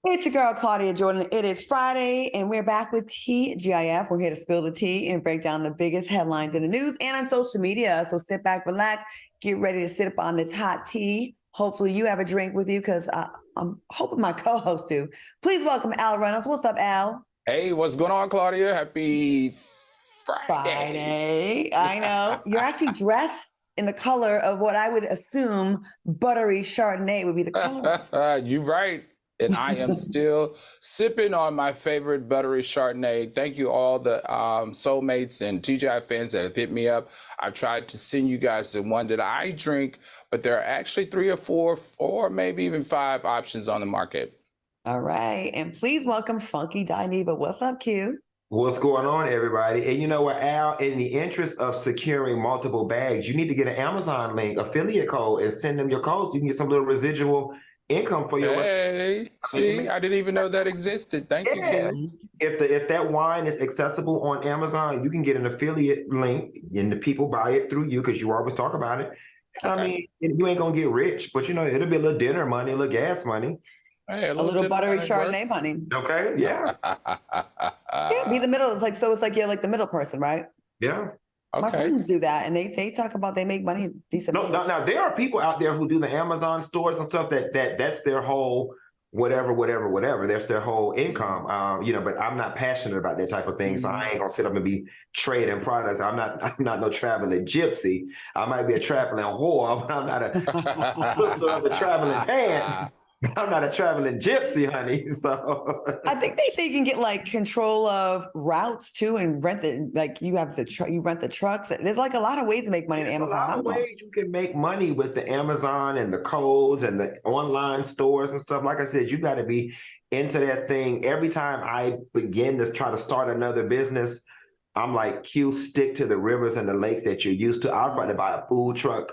It's your girl, Claudia Jordan. It is Friday, and we're back with TGIF. We're here to spill the tea and break down the biggest headlines in the news and on social media. So sit back, relax, get ready to sit up on this hot tea. Hopefully you have a drink with you because I'm hoping my co-hosts do. Please welcome Al Reynolds. What's up, Al? Hey, what's going on, Claudia? Happy Friday. I know. You're actually dressed in the color of what I would assume buttery Chardonnay would be the color. You're right. And I am still sipping on my favorite buttery Chardonnay. Thank you all the soulmates and TGI fans that have hit me up. I tried to send you guys the one that I drink, but there are actually 3 or 4 or maybe even 5 options on the market. All right. And please welcome Funky Dineva. What's up, Q? What's going on, everybody? And you know what, Al, in the interest of securing multiple bags, you need to get an Amazon link, affiliate code, and send them your codes. You can get some little residual income for your see, I didn't even know that existed. Thank you, Q. If that wine is accessible on Amazon, you can get an affiliate link and the people buy it through you because you always talk about it. Okay. I mean, you ain't gonna get rich, but you know, it'll be a little dinner money, a little gas money. Hey, a little buttery Chardonnay money. Okay, yeah. Yeah, be the middle. It's like you're like the middle person, right? Yeah. Okay. My friends do that, and they talk about they make money decent. No, now there are people out there who do the Amazon stores and stuff that's their whole whatever. That's their whole income. But I'm not passionate about that type of thing, so I ain't gonna sit up and be trading products. I'm not no traveling gypsy. I might be a traveling whore, but I'm not a sister of the traveling pants. I'm not a traveling gypsy, honey. So I think they say you can get like control of routes too, and rent you rent the trucks. There's like a lot of ways to make money on Amazon. A lot of ways you can make money with the Amazon and the codes and the online stores and stuff. Like I said, you got to be into that thing. Every time I begin to try to start another business, I'm like, Q, stick to the rivers and the lakes that you're used to. I was about to buy a food truck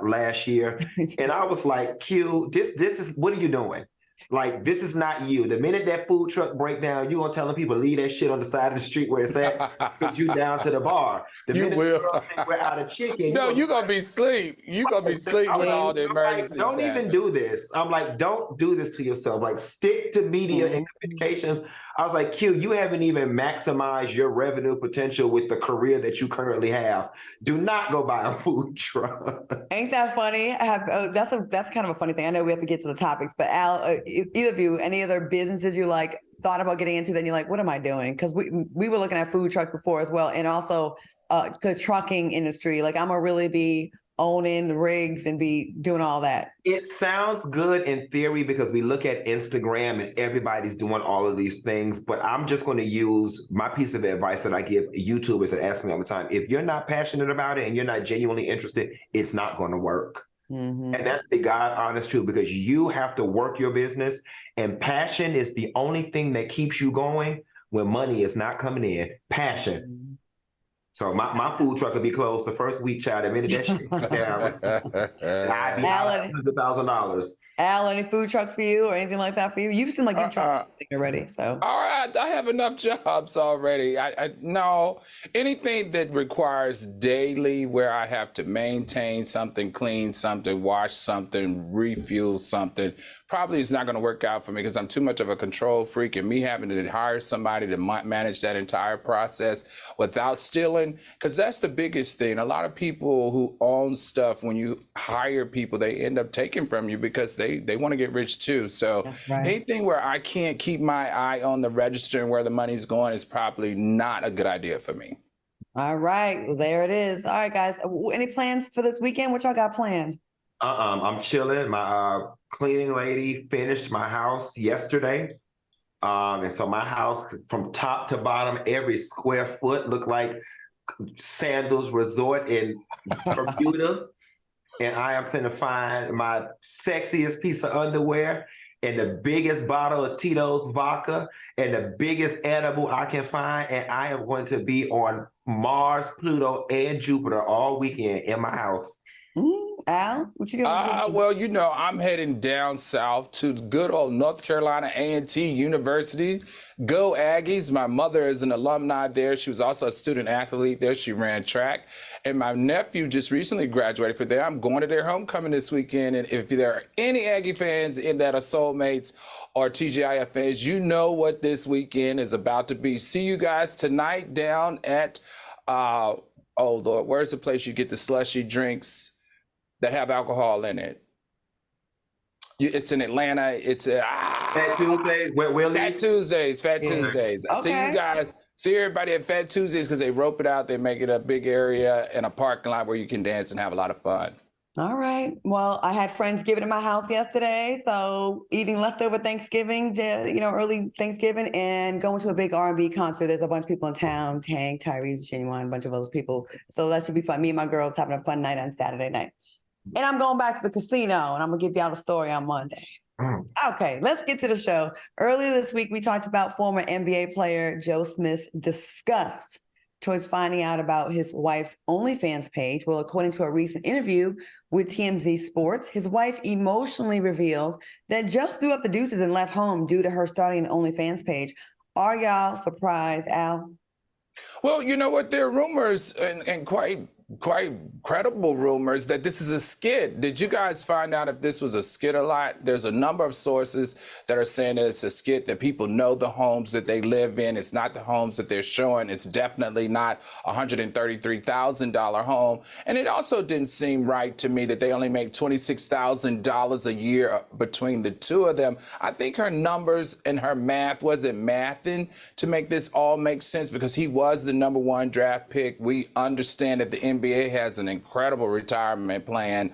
last year. And I was like, Q, this is, what are you doing? Like, this is not you. The minute that food truck break down, you're going to tell them people, leave that shit on the side of the street where it's at, put you down to the bar. The you minute will. We're out of chicken. No, you're going to be asleep. You're going to be asleep with all the emergencies. Like, don't even do this. I'm like, don't do this to yourself. Like, stick to media and communications. I was like, Q, you haven't even maximized your revenue potential with the career that you currently have. Do not go buy a food truck. Ain't that funny? That's kind of a funny thing. I know we have to get to the topics, but Al, either of you, any other businesses you like thought about getting into, then you're like, what am I doing? Because we were looking at food truck before as well, and also the trucking industry. Like, I'm gonna really be owning the rigs and be doing all that. It sounds good in theory because we look at Instagram and everybody's doing all of these things, but I'm just going to use my piece of advice that I give YouTubers that ask me all the time. If you're not passionate about it and you're not genuinely interested, it's not going to work. Mm-hmm. And that's the God honest truth, because you have to work your business, and passion is the only thing that keeps you going when money is not coming in. Passion. Mm-hmm. So my food truck will be closed the first week, child. The minute that shit come down, I'd be out $100,000. Al, any food trucks for you or anything like that for you? You seem like you've tried something already. So all right, I have enough jobs already. I no, anything that requires daily where I have to maintain something, clean something, wash something, refuel something, probably is not going to work out for me because I'm too much of a control freak, and me having to hire somebody to manage that entire process without stealing, because that's the biggest thing. A lot of people who own stuff, when you hire people, they end up taking from you because they want to get rich too. So right. Anything where I can't keep my eye on the register and where the money's going is probably not a good idea for me. All right, well, there it is. All right, guys, any plans for this weekend? What y'all got planned? I'm chilling. My cleaning lady finished my house yesterday. And so my house from top to bottom, every square foot looked like Sandals Resort in Bermuda. And I am finna find my sexiest piece of underwear and the biggest bottle of Tito's vodka and the biggest edible I can find. And I am going to be on Mars, Pluto, and Jupiter all weekend in my house. Al, what you doing this weekend? Well, you know, I'm heading down south to good old North Carolina A&T University. Go Aggies. My mother is an alumni there. She was also a student athlete there. She ran track. And my nephew just recently graduated from there. I'm going to their homecoming this weekend. And if there are any Aggie fans in that are soulmates or TGIF fans, you know what this weekend is about to be. See you guys tonight down at, oh Lord, where's the place you get the slushy drinks that have alcohol in it? It's in Atlanta. It's Fat Tuesdays, Fat Tuesdays. Okay. See you guys. See everybody at Fat Tuesdays because they rope it out. They make it a big area and a parking lot where you can dance and have a lot of fun. All right. Well, I had Friendsgiving at my house yesterday, so eating leftover Thanksgiving, early Thanksgiving, and going to a big R&B concert. There's a bunch of people in town, Tank, Tyrese, Genuine, a bunch of those people. So that should be fun. Me and my girls having a fun night on Saturday night. And I'm going back to the casino, and I'm going to give y'all the story on Monday. Okay, let's get to the show. Earlier this week, we talked about former NBA player Joe Smith's disgust towards finding out about his wife's OnlyFans page. Well, according to a recent interview with TMZ Sports, his wife emotionally revealed that Joe threw up the deuces and left home due to her starting an OnlyFans page. Are y'all surprised, Al? Well, you know what? There are rumors and quite credible rumors that this is a skit. Did you guys find out if this was a skit or not? There's a number of sources that are saying that it's a skit, that people know the homes that they live in. It's not the homes that they're showing. It's definitely not a $133,000 home. And it also didn't seem right to me that they only make $26,000 a year between the two of them. I think her numbers and her math wasn't mathing to make this all make sense, because he was the #1 draft pick. We understand that the NBA has an incredible retirement plan.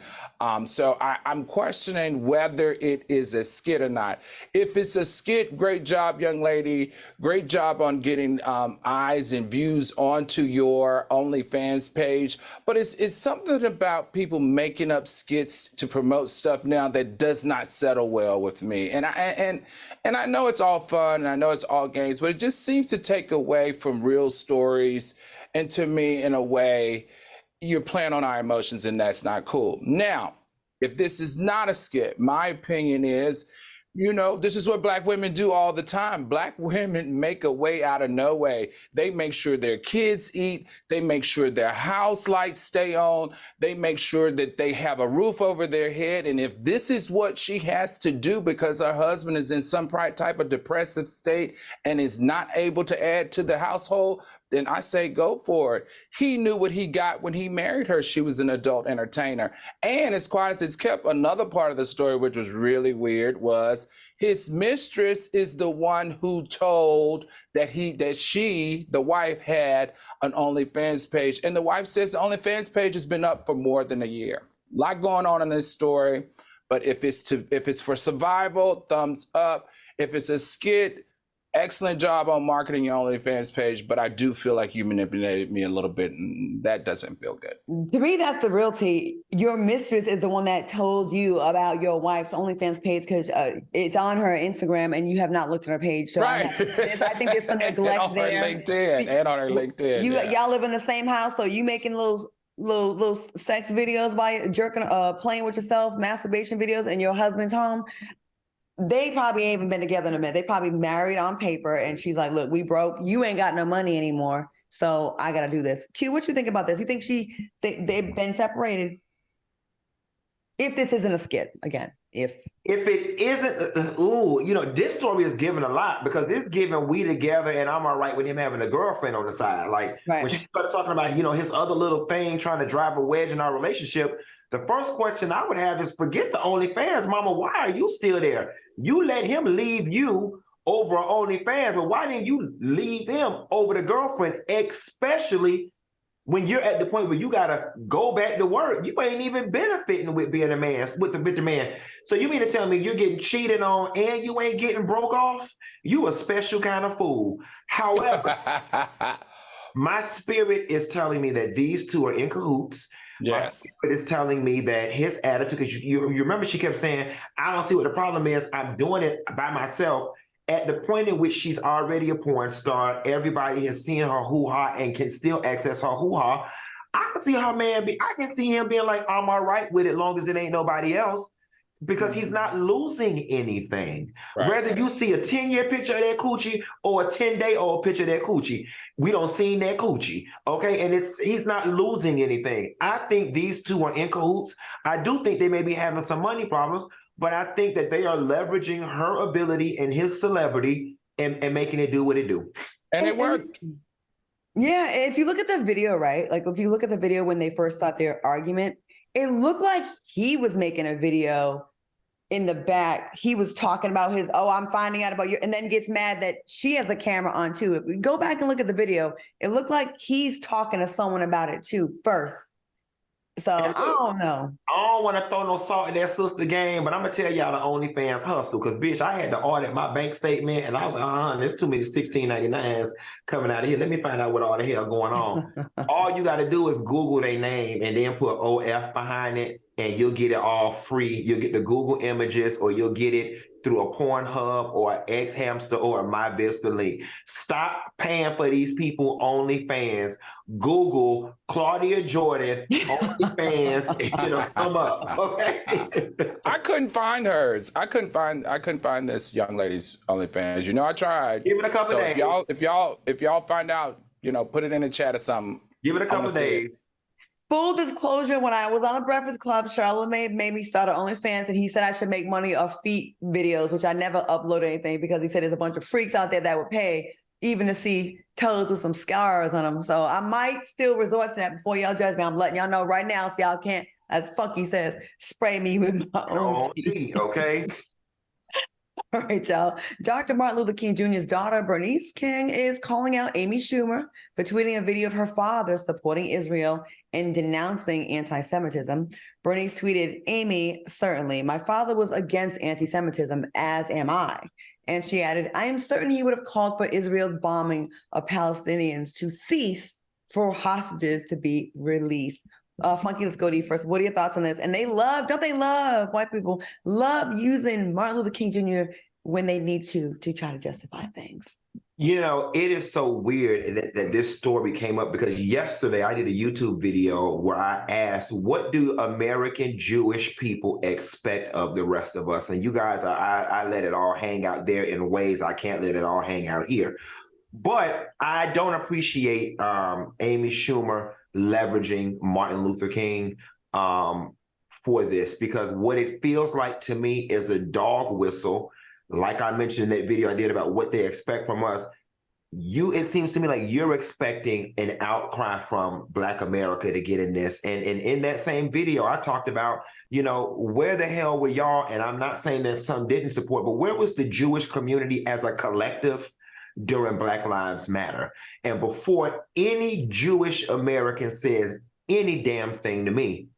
So I'm questioning whether it is a skit or not. If it's a skit, great job, young lady. Great job on getting eyes and views onto your OnlyFans page. But it's something about people making up skits to promote stuff now that does not settle well with me. And I know it's all fun and I know it's all games, but it just seems to take away from real stories. And to me, in a way, you're playing on our emotions, and that's not cool. Now, if this is not a skit, my opinion is, you know, this is what Black women do all the time. Black women make a way out of no way. They make sure their kids eat. They make sure their house lights stay on. They make sure that they have a roof over their head. And if this is what she has to do because her husband is in some type of depressive state and is not able to add to the household, then I say go for it. He knew what he got when he married her. She was an adult entertainer. And as quiet as it's kept, another part of the story, which was really weird, was his mistress is the one who told that she, the wife, had an OnlyFans page. And the wife says the OnlyFans page has been up for more than a year. A lot going on in this story. But if it's for survival, thumbs up. If it's a skit, excellent job on marketing your OnlyFans page, but I do feel like you manipulated me a little bit, and that doesn't feel good. To me, that's the real tea. Your mistress is the one that told you about your wife's OnlyFans page because it's on her Instagram and you have not looked at her page. So right. I think there's some neglect and on there. And on her LinkedIn. Y'all live in the same house, so you making little sex videos while you're jerking, playing with yourself, masturbation videos in your husband's home. They probably ain't even been together in a minute. They probably married on paper, and she's like, look, we broke. You ain't got no money anymore, so I got to do this. Q, what you think about this? You think they've been separated? If this isn't a skit, again, if it isn't, this story is giving a lot, because it's giving we together and I'm all right with him having a girlfriend on the side. Like when she started talking about, his other little thing trying to drive a wedge in our relationship, the first question I would have is, forget the OnlyFans, mama. Why are you still there? You let him leave you over OnlyFans, but why didn't you leave him over the girlfriend, especially when you're at the point where you gotta go back to work? You ain't even benefiting with being a man, with the man. So you mean to tell me you're getting cheated on and you ain't getting broke off? You a special kind of fool. However, my spirit is telling me that these two are in cahoots. Yes. My spirit is telling me that his attitude, because you remember she kept saying, I don't see what the problem is. I'm doing it by myself. At the point in which she's already a porn star, everybody has seen her hoo-ha and can still access her hoo-ha. I can see how I can see him being like, I'm all right with it, long as it ain't nobody else. Because he's not losing anything. Right. Whether you see a 10-year picture of that coochie or a 10-day-old picture of that coochie, we don't see that coochie, okay? And he's not losing anything. I think these two are in cahoots. I do think they may be having some money problems, but I think that they are leveraging her ability and his celebrity and making it do what it do. And it worked. Yeah, if you look at the video, right? Like if you look at the video when they first started their argument, it looked like he was making a video in the back. He was talking about I'm finding out about you, and then gets mad that she has a camera on too. If we go back and look at the video, it looked like he's talking to someone about it too first. So I don't know. I don't want to throw no salt in that sister game, but I'm going to tell y'all the OnlyFans hustle, because, bitch, I had to audit my bank statement, and I was like, there's too many 1699s coming out of here. Let me find out what all the hell going on. All you got to do is Google their name and then put OF behind it, and you'll get it all free. You'll get the Google images, or you'll get it through a Pornhub or an X-Hamster or a MyVista link. Stop paying for these people OnlyFans. Google Claudia Jordan OnlyFans, and it'll come up. Okay. I couldn't find hers. I couldn't find this young lady's OnlyFans. You know, I tried. Give it a couple days. If y'all find out, put it in the chat or something. Give it a couple days. Full disclosure, when I was on the Breakfast Club, Charlamagne made me start an OnlyFans, and he said I should make money off feet videos, which I never upload anything because he said there's a bunch of freaks out there that would pay even to see toes with some scars on them. So I might still resort to that before y'all judge me. I'm letting y'all know right now so y'all can't, as Funky says, spray me with my own tea. Okay? All right, y'all. Dr. Martin Luther King Jr.'s daughter, Bernice King, is calling out Amy Schumer for tweeting a video of her father supporting Israel and denouncing anti-Semitism. Bernice tweeted, "Amy, certainly. My father was against anti-Semitism, as am I." And she added, "I am certain he would have called for Israel's bombing of Palestinians to cease, for hostages to be released." Funky, let's go to you first. What are your thoughts on this? And don't they love, white people love using Martin Luther King Jr. when they need to try to justify things. It is so weird that this story came up, because yesterday I did a YouTube video where I asked, what do American Jewish people expect of the rest of us? And you guys, I let it all hang out there in ways I can't let it all hang out here. But I don't appreciate Amy Schumer leveraging Martin Luther King for this, because what it feels like to me is a dog whistle. Like I mentioned in that video I did about what they expect from us. It seems to me like you're expecting an outcry from Black America to get in this. And in that same video, I talked about, where the hell were y'all? And I'm not saying that some didn't support, but where was the Jewish community as a collective during Black Lives Matter? And before any Jewish American says any damn thing to me,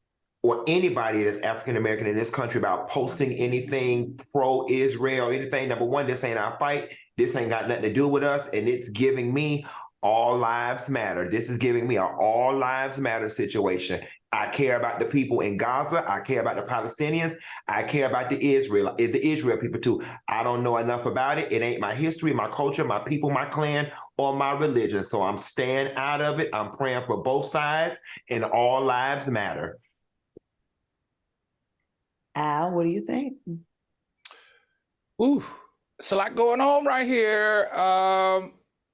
or anybody that's African-American in this country, about posting anything pro-Israel or anything, number one, this ain't our fight. This ain't got nothing to do with us. And it's giving me all lives matter. This is giving me an all lives matter situation. I care about the people in Gaza. I care about the Palestinians. I care about the Israel people too. I don't know enough about it. It ain't my history, my culture, my people, my clan, or my religion. So I'm staying out of it. I'm praying for both sides, and all lives matter. Al, what do you think? Ooh, it's a lot going on right here.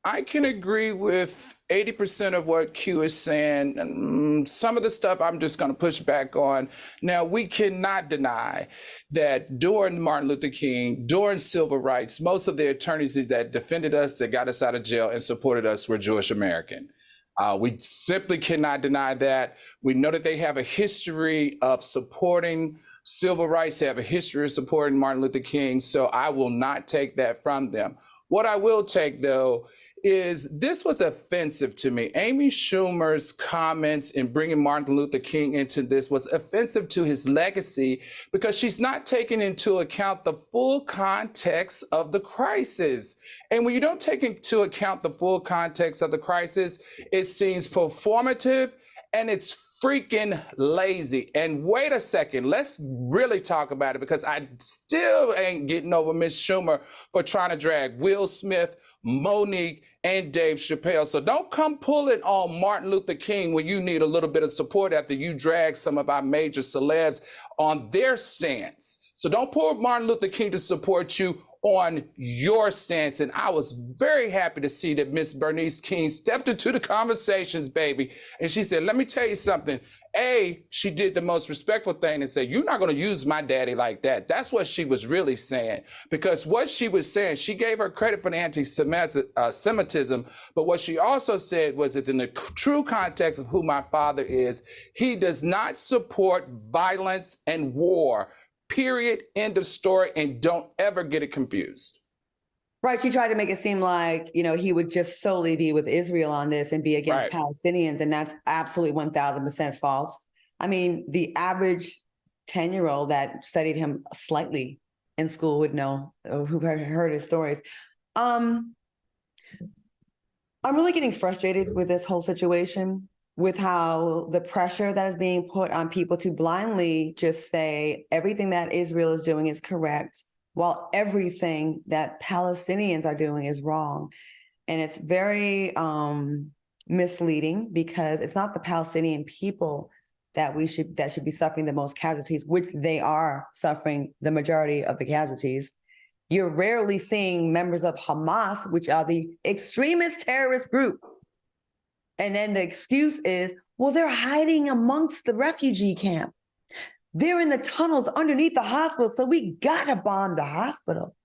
I can agree with 80% of what Q is saying. Some of the stuff I'm just going to push back on. Now, we cannot deny that during Martin Luther King, during civil rights, most of the attorneys that defended us, that got us out of jail and supported us, were Jewish American. We simply cannot deny that. We know that they have a history of supporting civil rights. They have a history of supporting Martin Luther King. So I will not take that from them. What I will take, though, is this was offensive to me. Amy Schumer's comments in bringing Martin Luther King into this was offensive to his legacy, because she's not taking into account the full context of the crisis. And when you don't take into account the full context of the crisis, it seems performative and it's freaking lazy. And wait a second, let's really talk about it, because I still ain't getting over Miss Schumer for trying to drag Will Smith, Monique, and Dave Chappelle. So don't come pulling on Martin Luther King when you need a little bit of support after you drag some of our major celebs on their stance. So don't pull Martin Luther King to support you on your stance. And I was very happy to see that Miss Bernice King stepped into the conversations, baby. And she said, let me tell you something. She did the most respectful thing and said, you're not going to use my daddy like that. That's what she was really saying. Because what she was saying, she gave her credit for the anti-Semitism, but what she also said was that in the true context of who my father is, he does not support violence and war. Period. End of story. And don't ever get it confused. Right. She tried to make it seem like, he would just solely be with Israel on this and be against Palestinians. And that's absolutely 1000% false. I mean, the average 10-year-old that studied him slightly in school would know, who heard his stories. I'm really getting frustrated with this whole situation, with how the pressure that is being put on people to blindly just say everything that Israel is doing is correct, while everything that Palestinians are doing is wrong. And it's very misleading, because it's not the Palestinian people that should be suffering the most casualties, which they are suffering the majority of the casualties. You're rarely seeing members of Hamas, which are the extremist terrorist group. And then the excuse is, well, they're hiding amongst the refugee camp. They're in the tunnels underneath the hospital, so we gotta bomb the hospital.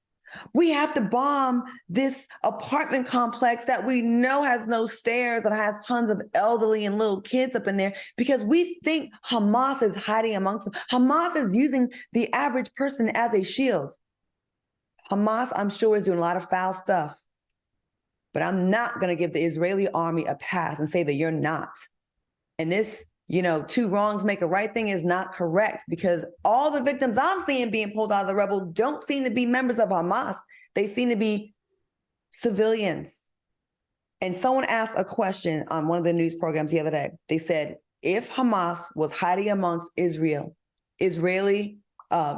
We have to bomb this apartment complex that we know has no stairs and has tons of elderly and little kids up in there, because we think Hamas is hiding amongst them. Hamas is using the average person as a shield. Hamas, I'm sure, is doing a lot of foul stuff. But I'm not going to give the Israeli army a pass and say that you're not. And this, two wrongs make a right thing is not correct, because all the victims I'm seeing being pulled out of the rebel don't seem to be members of Hamas. They seem to be civilians. And someone asked a question on one of the news programs the other day. They said, if Hamas was hiding amongst Israeli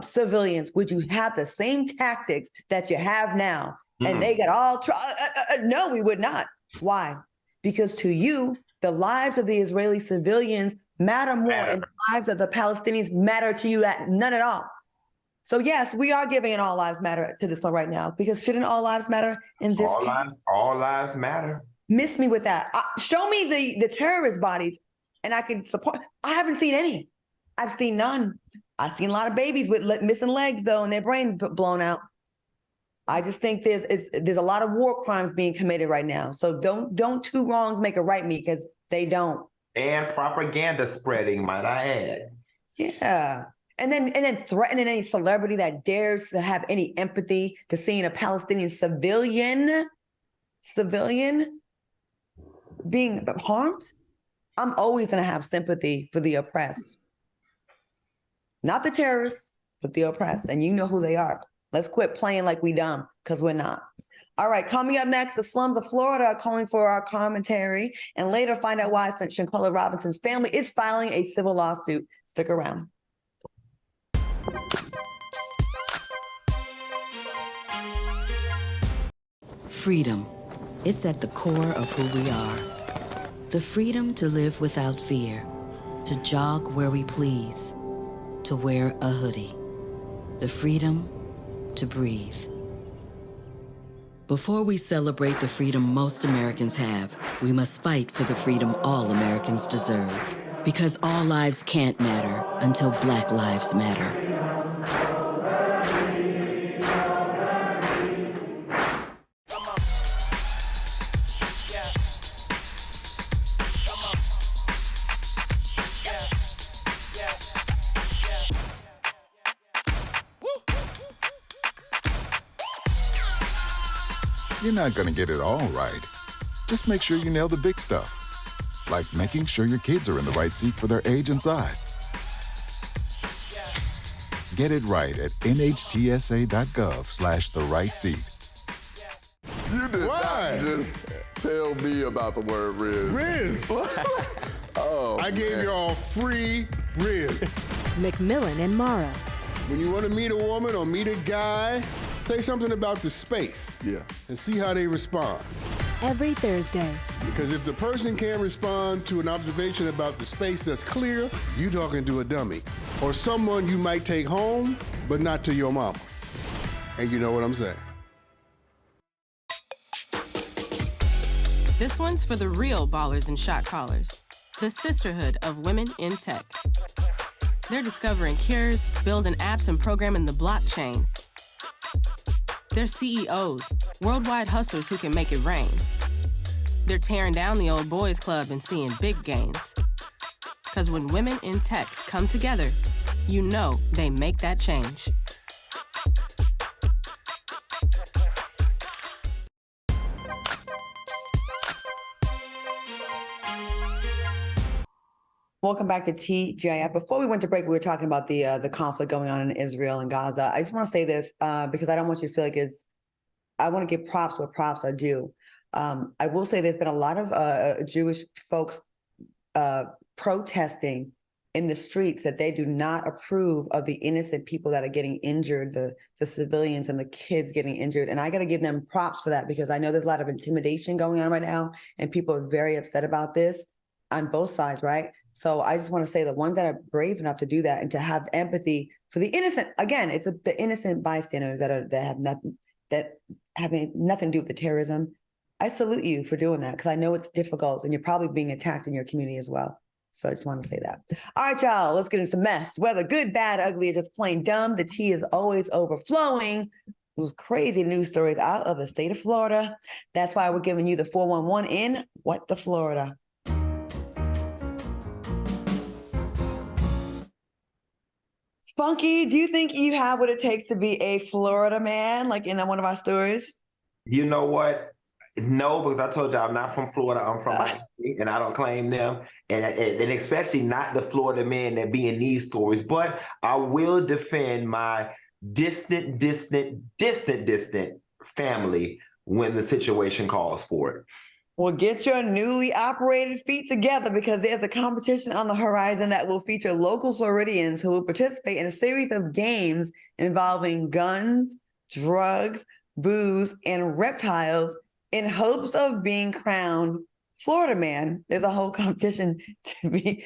civilians, would you have the same tactics that you have now? And they got all, no, we would not. Why? Because to you, the lives of the Israeli civilians matter more, and the lives of the Palestinians matter to you none at all. So yes, we are giving an all lives matter to this one right now, because shouldn't all lives matter in this case? All lives matter. Miss me with that. Show me the terrorist bodies and I can support. I haven't seen any. I've seen none. I've seen a lot of babies with missing legs though, and their brains blown out. I just think there's a lot of war crimes being committed right now. So don't two wrongs make a right, me, because they don't. And propaganda spreading, might I add. Yeah. And then threatening any celebrity that dares to have any empathy to seeing a Palestinian civilian being harmed. I'm always going to have sympathy for the oppressed. Not the terrorists, but the oppressed. And you know who they are. Let's quit playing like we dumb, because we're not. All right, coming up next, the slums of Florida are calling for our commentary, and later find out why Shanquella Robinson's family is filing a civil lawsuit. Stick around. Freedom. It's at the core of who we are. The freedom to live without fear, to jog where we please, to wear a hoodie. The freedom to breathe. Before we celebrate the freedom most Americans have, we must fight for the freedom all Americans deserve. Because all lives can't matter until Black lives matter. You're not going to get it all right. Just make sure you nail the big stuff, like making sure your kids are in the right seat for their age and size. Get it right at nhtsa.gov/the-right-seat. You did not just tell me about the word Riz. Riz. Oh, I gave y'all free Riz. McMillan and Mara. When you want to meet a woman or meet a guy, say something about the space. Yeah. And see how they respond. every Thursday. Because if the person can't respond to an observation about the space that's clear, you talking to a dummy. Or someone you might take home, but not to your mama. And you know what I'm saying. This one's for the real ballers and shot callers, the sisterhood of women in tech. They're discovering cures, building apps, and programming the blockchain. They're CEOs, worldwide hustlers who can make it rain. They're tearing down the old boys club and seeing big gains. Because when women in tech come together, you know they make that change. Welcome back to TGIF. Before we went to break, we were talking about the conflict going on in Israel and Gaza. I just want to say this because I don't want you to feel like I want to give props where props are due. I will say there's been a lot of Jewish folks protesting in the streets that they do not approve of the innocent people that are getting injured, the civilians and the kids getting injured. And I got to give them props for that because I know there's a lot of intimidation going on right now and people are very upset about this on both sides, right? So I just want to say the ones that are brave enough to do that and to have empathy for the innocent, again, it's the innocent bystanders that have nothing to do with the terrorism. I salute you for doing that because I know it's difficult and you're probably being attacked in your community as well. So I just want to say that. All right, y'all, let's get into some mess. Whether good, bad, ugly, or just plain dumb, the tea is always overflowing. Those crazy news stories out of the state of Florida. That's why we're giving you the 411 in What the Florida. Funky, do you think you have what it takes to be a Florida man, like in one of our stories? You know what? No, because I told you I'm not from Florida. I'm from Miami, and I don't claim them. And especially not the Florida men that be in these stories. But I will defend my distant family when the situation calls for it. Well, get your newly operated feet together because there's a competition on the horizon that will feature local Floridians who will participate in a series of games involving guns, drugs, booze, and reptiles in hopes of being crowned Florida man. There's a whole competition to be,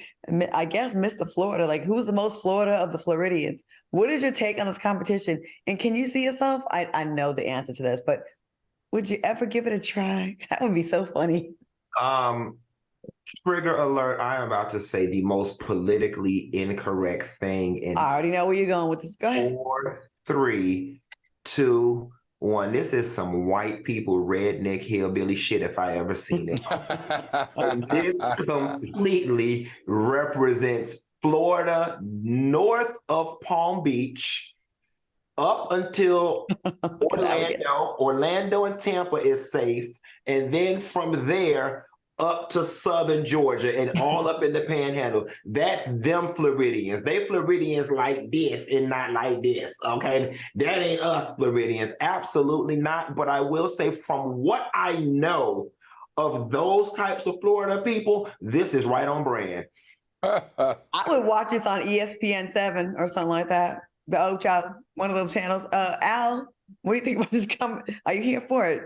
I guess, Mr. Florida. Like, who's the most Florida of the Floridians? What is your take on this competition? And can you see yourself? I know the answer to this, but would you ever give it a try? That would be so funny. Trigger alert. I am about to say the most politically incorrect thing in I already know where you're going with this. Go ahead. 4, 3, 2, 1. This is some white people, redneck, hillbilly shit if I ever seen it. And this completely represents Florida north of Palm Beach up until Orlando and Tampa is safe. And then from there up to southern Georgia and all up in the panhandle. That's them Floridians. They Floridians like this and not like this, okay? That ain't us Floridians. Absolutely not. But I will say from what I know of those types of Florida people, this is right on brand. I would watch this on ESPN 7 or something like that. The old child, one of those channels. Al, what do you think about this? Are you here for it?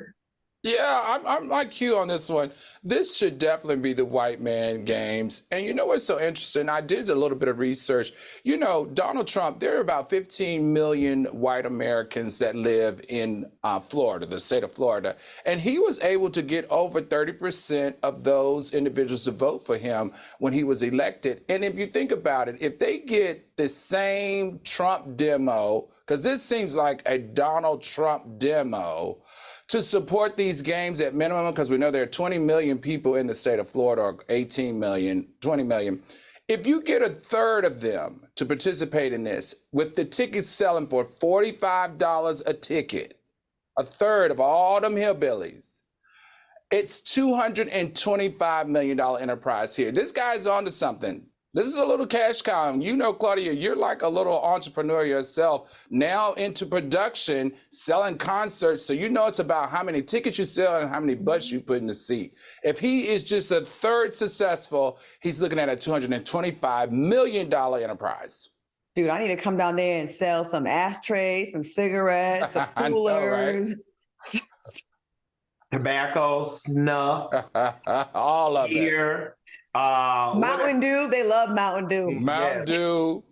Yeah, I'm like you on this one. This should definitely be the white man games. And you know what's so interesting? I did a little bit of research. You know, Donald Trump, there are about 15 million white Americans that live in Florida, the state of Florida. And he was able to get over 30% of those individuals to vote for him when he was elected. And if you think about it, if they get the same Trump demo, because this seems like a Donald Trump demo, to support these games at minimum, because we know there are 20 million people in the state of Florida, or 18 million, 20 million. If you get a third of them to participate in this, with the tickets selling for $45 a ticket, a third of all them hillbillies, it's $225 million enterprise here. This guy's onto something. This is a little cash cow. You know, Claudia, you're like a little entrepreneur yourself, now into production, selling concerts. So you know it's about how many tickets you sell and how many butts you put in the seat. If he is just a third successful, he's looking at a $225 million enterprise. Dude, I need to come down there and sell some ashtrays, some cigarettes, some coolers. tobacco, snuff, all of it. beer, Mountain Dew. They love Mountain Dew. Mountain Dew.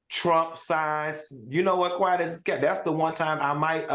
Trump signs. You know what, Quiet as it's kept. That's the one time I might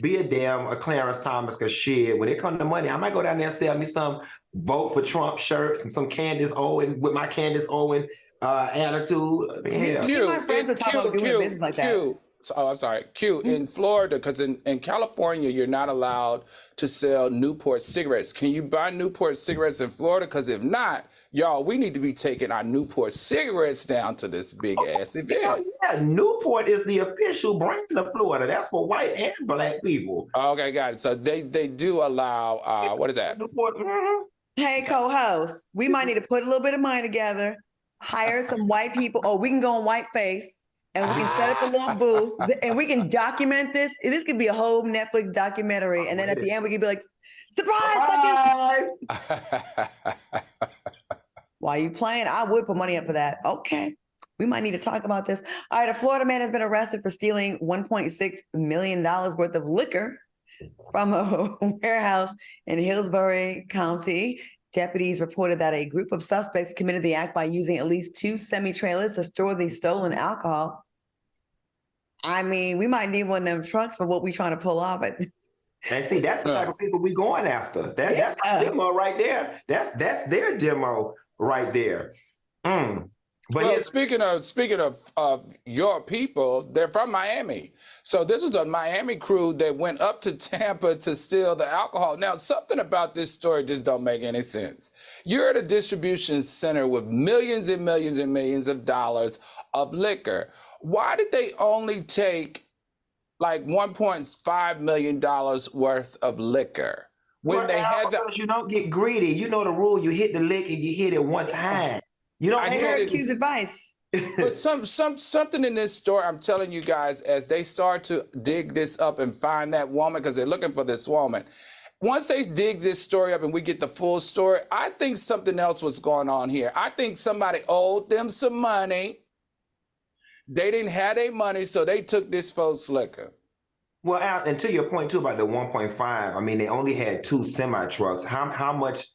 be a Clarence Thomas, because shit, when it comes to money, I might go down there and sell me some vote for Trump shirts and some Candace Owen with my Candace Owen attitude. I mean, hell. Me and my friends are talking about doing business like that. Oh, I'm sorry. In Florida, because in California, you're not allowed to sell Newport cigarettes. Can you buy Newport cigarettes in Florida? Because if not, y'all, we need to be taking our Newport cigarettes down to this big ass event. Yeah, Newport is the official brand of Florida. That's for white and black people. Okay, got it. So they do allow, what is that? Newport. Hey, co-host, we might need to put a little bit of money together, hire some white people. Oh, we can go on Whiteface. And we can set up a little booth, and we can document this. This could be a whole Netflix documentary. And then at the end, we could be like, surprise! Why are you playing? I would put money up for that. Okay. We might need to talk about this. All right. A Florida man has been arrested for stealing $1.6 million worth of liquor from a warehouse in Hillsborough County. Deputies reported that a group of suspects committed the act by using at least 2 semi-trailers to store the stolen alcohol. I mean, we might need one of them trucks for what we're trying to pull off. And see, that's the type of people we going after. That's a demo right there. That's their demo right there. But well, speaking of your people, they're from Miami. So this was a Miami crew that went up to Tampa to steal the alcohol. Now, something about this story just don't make any sense. You're at a distribution center with millions and millions and millions of dollars of liquor. Why did they only take like $1.5 million worth of liquor? When they had because you don't get greedy. You know the rule. You hit the lick and you hit it one time. You don't hear Q's advice. But something in this story, I'm telling you guys, as they start to dig this up and find that woman, because they're looking for this woman. Once they dig this story up and we get the full story, I think something else was going on here. I think somebody owed them some money. They didn't have their money, so they took this folks' liquor. Well, Al, and to your point too about the 1.5, I mean, they only had 2 semi trucks. How much?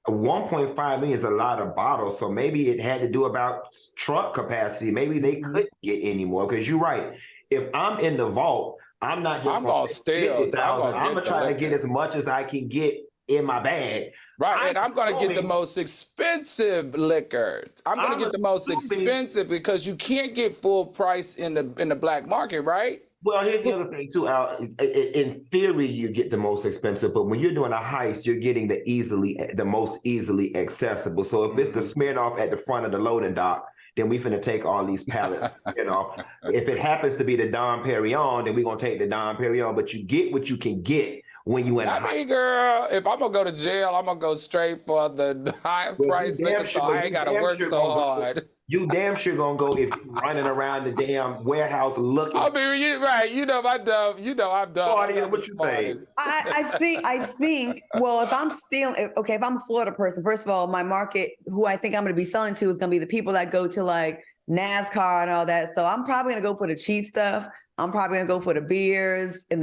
1.5 million is a lot of bottles, so maybe it had to do about truck capacity. Maybe they couldn't get any more. Because you're right. If I'm in the vault, I'm not just gonna steal. I'm gonna try to get as much as I can get in my bag. Right, and I'm gonna get the most expensive liquor. I'm gonna get the most expensive because you can't get full price in the black market, right? Well, here's the other thing too, Al. In theory, you get the most expensive, but when you're doing a heist, you're getting the most easily accessible. So if it's the Smirnoff at the front of the loading dock, then we finna take all these pallets. If it happens to be the Dom Perignon, then we're gonna take the Dom Perignon. But you get what you can get when you in a heist. I mean, girl, if I'm gonna go to jail, I'm gonna go straight for the high price liquor, so I ain't gotta work so hard. You damn sure gonna go if you're running around the damn warehouse looking. I mean, you're right. I'm dumb. I'm dumb. Claudia, what you think? I think. Well, if I'm stealing, okay, if I'm a Florida person, first of all, my market, who I think I'm going to be selling to, is going to be the people that go to like NASCAR and all that. So I'm probably going to go for the cheap stuff. I'm probably going to go for the beers and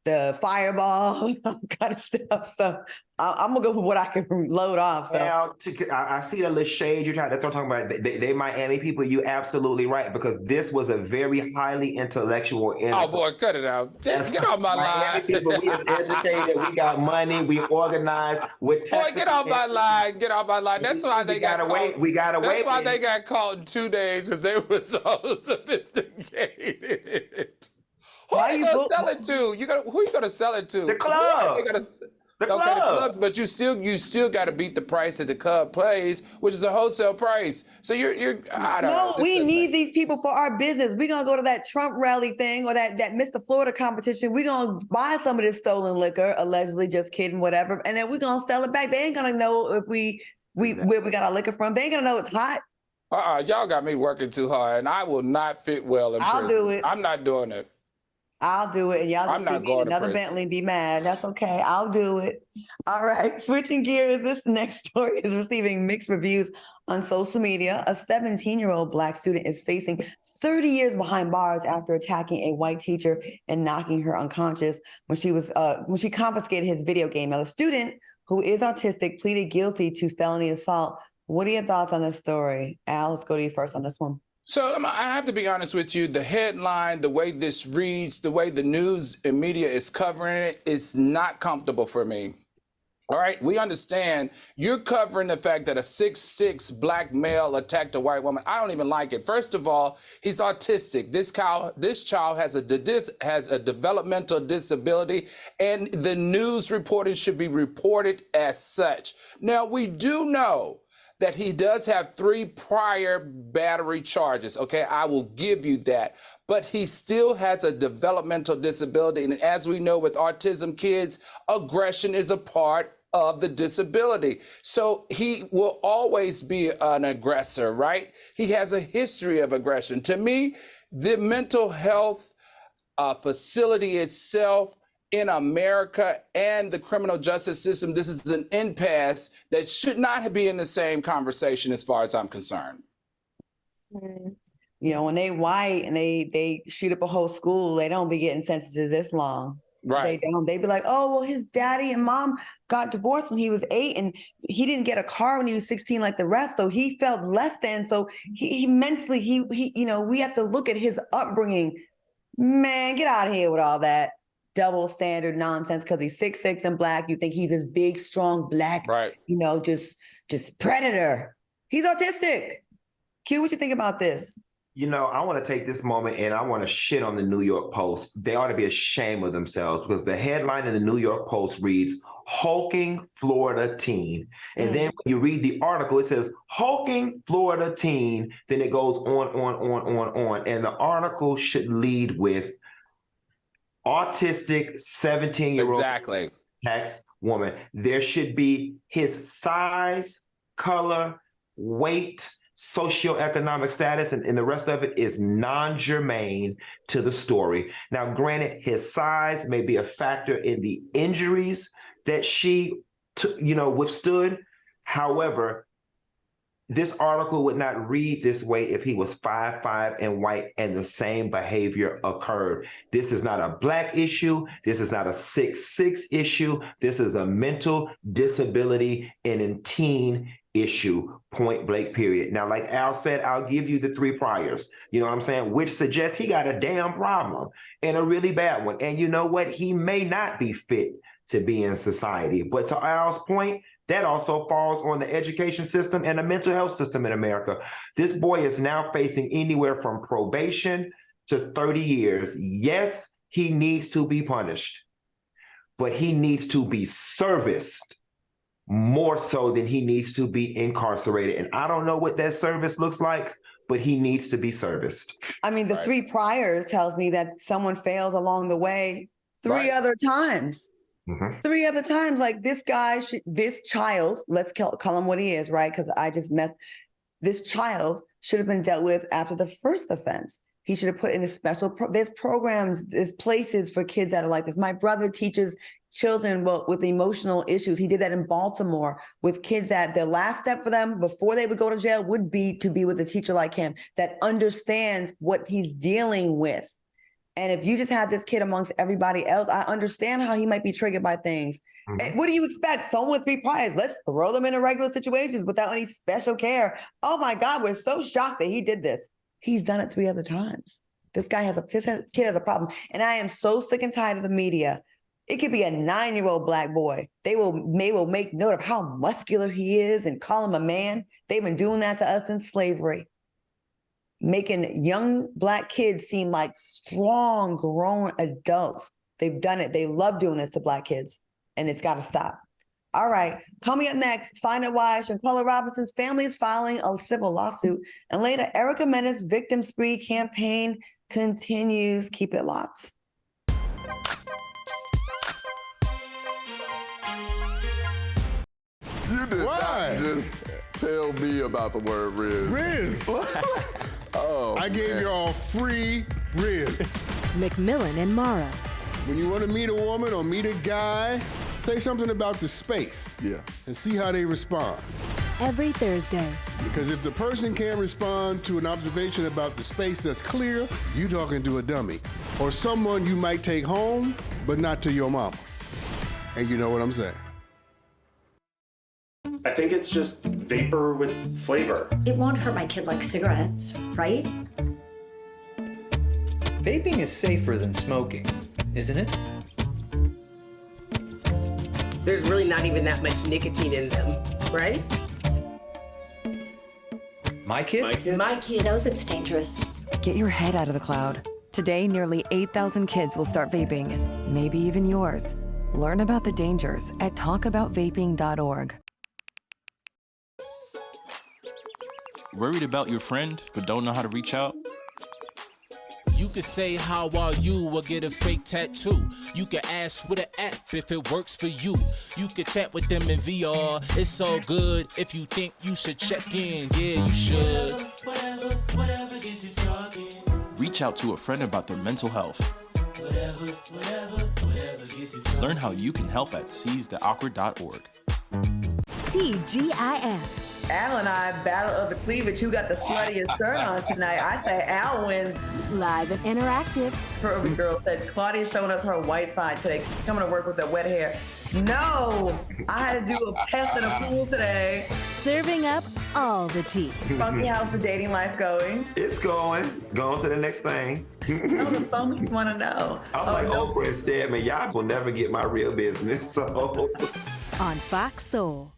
the Fireball kind of stuff. So I'm gonna go for what I can load off. So now, I see the little shade you're talking about. They Miami people. You absolutely right, because this was a very highly intellectual. Oh boy, cut it out! Get off my line. Miami people, we are educated. We got money. We organized. Boy, get off my line! Get off my line! That's why they got caught. We got away. That's why they got caught in 2 days, because they were so sophisticated. Who are you gonna sell it to? Who you gonna sell it to? The club. The clubs, but you still got to beat the price that the club plays, which is a wholesale price. So I don't know. We need these people for our business. We're gonna go to that Trump rally thing or that Mr. Florida competition. We're gonna buy some of this stolen liquor, allegedly, just kidding, whatever, and then we're gonna sell it back. They ain't gonna know if where we got our liquor from. They ain't gonna know it's hot. Y'all got me working too hard, and I will not fit well in prison. I'll do it. I'm not doing it. I'll do it, and y'all just see me in another Bentley and be mad. That's okay. I'll do it. All right. Switching gears, this next story is receiving mixed reviews On social media, a 17-year-old Black student is facing 30 years behind bars after attacking a white teacher and knocking her unconscious when she confiscated his video game. Now, the student, who is autistic, pleaded guilty to felony assault. What are your thoughts on this story? Al, let's go to you first on this one. So I have to be honest with you. The headline, the way this reads, the way the news and media is covering it is not comfortable for me. All right, we understand you're covering the fact that a 6'6" Black male attacked a white woman. I don't even like it. First of all, he's autistic. This child has a developmental disability, and the news reporting should be reported as such. Now, we do know that he does have 3 prior battery charges. Okay, I will give you that. But he still has a developmental disability. And as we know with autism kids, aggression is a part of the disability. So he will always be an aggressor, right? He has a history of aggression. To me, the mental health facility itself in America and the criminal justice system, this is an impasse that should not be in the same conversation as far as I'm concerned. You know, when they white and they shoot up a whole school, they don't be getting sentences this long. Right. They don't. They be like, oh, well, his daddy and mom got divorced when he was 8 and he didn't get a car when he was 16 like the rest. So he felt less than. So he mentally, you know, we have to look at his upbringing. Man, get out of here with all that double standard nonsense because he's 6'6" and Black. You think he's this big, strong Black, right? You know, just predator. He's autistic. Q, what you think about this? You know, I want to take this moment and I want to shit on the New York Post. They ought to be ashamed of themselves because the headline in the New York Post reads, hulking Florida teen. And then when you read the article, it says, hulking Florida teen. Then it goes on. And the article should lead with autistic 17-year-old exactly. tax woman. There should be his size, color, weight, socioeconomic status, and the rest of it is non-germane to the story. Now, granted, his size may be a factor in the injuries that she, withstood. However, this article would not read this way if he was 5'5" and white and the same behavior occurred. This is not a Black issue. This is not a 6'6" issue. This is a mental disability and a teen issue, point blank, period. Now, like Al said, I'll give you the 3 priors, you know what I'm saying, which suggests he got a damn problem and a really bad one. And you know what? He may not be fit to be in society. But to Al's point, that also falls on the education system and the mental health system in America. This boy is now facing anywhere from probation to 30 years. Yes, he needs to be punished, but he needs to be serviced more so than he needs to be incarcerated. And I don't know what that service looks like, but he needs to be serviced. I mean, the 3 priors tells me that someone failed along the way 3 other times. 3 other times, like this guy, this child, let's call him what he is, right? Because I just messed. This child should have been dealt with after the first offense. He should have put in a special, there's programs, there's places for kids that are like this. My brother teaches children with emotional issues. He did that in Baltimore with kids that the last step for them before they would go to jail would be to be with a teacher like him that understands what he's dealing with. And if you just have this kid amongst everybody else, I understand how he might be triggered by things. What do you expect? Someone with 3 priors, let's throw them into regular situations without any special care. Oh my God, we're so shocked that he did this. He's done it 3 other times. This kid has a problem. And I am so sick and tired of the media. It could be a 9-year-old Black boy. They will make note of how muscular he is and call him a man. They've been doing that to us in slavery. Making young Black kids seem like strong, grown adults. They've done it. They love doing this to Black kids, and it's got to stop. All right, coming up next, find out why Shanquella Robinson's family is filing a civil lawsuit, and later, Erica Mena's Victim Spree campaign continues. Keep it locked. You did not just tell me about the word Riz. Riz. Oh, I gave y'all free Riz. McMillan and Mara. When you want to meet a woman or meet a guy, say something about the space. Yeah. And see how they respond. every Thursday. Because if the person can't respond to an observation about the space that's clear, you talking to a dummy. Or someone you might take home, but not to your mama. And you know what I'm saying. I think it's just vapor with flavor. It won't hurt my kid like cigarettes, right? Vaping is safer than smoking, isn't it? There's really not even that much nicotine in them, right? My kid? My kid knows it's dangerous. Get your head out of the cloud. Today, nearly 8,000 kids will start vaping, maybe even yours. Learn about the dangers at talkaboutvaping.org. Worried about your friend, but don't know how to reach out? You could say, how are you, or get a fake tattoo. You could ask with an app if it works for you. You could chat with them in VR, it's so good. If you think you should check in, yeah, you should. Whatever gets you talking. Reach out to a friend about their mental health. Whatever gets you talking. Learn how you can help at seizetheawkward.org. TGIF. Al and I, battle of the cleavage. You got the sluttiest shirt on tonight. I say Al wins. Live and interactive. Pervy girl said, Claudia's showing us her white side today. Coming to work with her wet hair. No, I had to do a test in a pool today. Serving up all the tea. Funky, how's the dating life going? It's going to the next thing. No, the phonies want to know. I'm like Oprah and Stedman. Y'all will never get my real business. So on Fox Soul.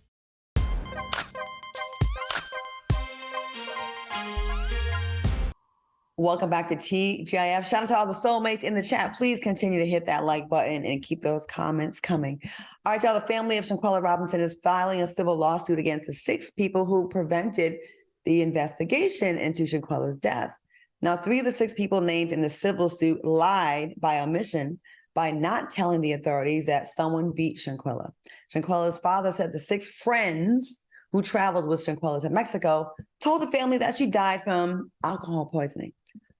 Welcome back to TGIF. Shout out to all the soulmates in the chat. Please continue to hit that like button and keep those comments coming. All right, y'all. The family of Shanquella Robinson is filing a civil lawsuit against the 6 people who prevented the investigation into Shanquella's death. Now, 3 of the 6 people named in the civil suit lied by omission by not telling the authorities that someone beat Shanquella. Shanquella's father said the 6 friends who traveled with Shanquella to Mexico told the family that she died from alcohol poisoning.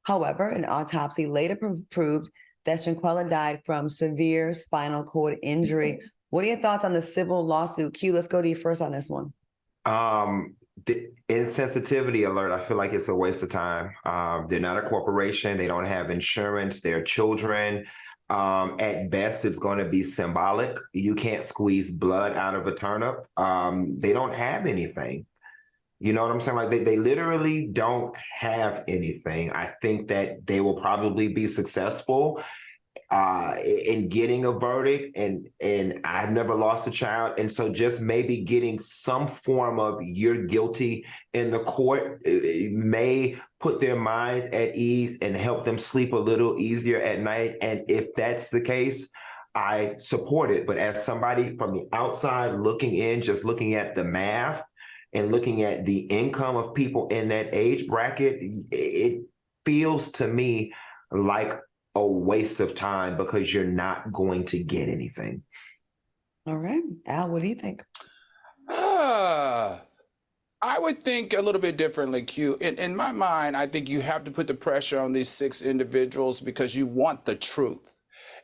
However, an autopsy later proved that Shanquella died from severe spinal cord injury. What are your thoughts on the civil lawsuit? Q, let's go to you first on this one. The insensitivity alert, I feel like it's a waste of time. They're not a corporation. They don't have insurance. They're children. At best, it's going to be symbolic. You can't squeeze blood out of a turnip. They don't have anything. You know what I'm saying? Like they literally don't have anything. I think that they will probably be successful in getting a verdict. And I've never lost a child. And so just maybe getting some form of you're guilty in the court may put their minds at ease and help them sleep a little easier at night. And if that's the case, I support it. But as somebody from the outside looking in, just looking at the math, and looking at the income of people in that age bracket, it feels to me like a waste of time because you're not going to get anything. All right. Al, what do you think? I would think a little bit differently, Q. In my mind, I think you have to put the pressure on these 6 individuals because you want the truth.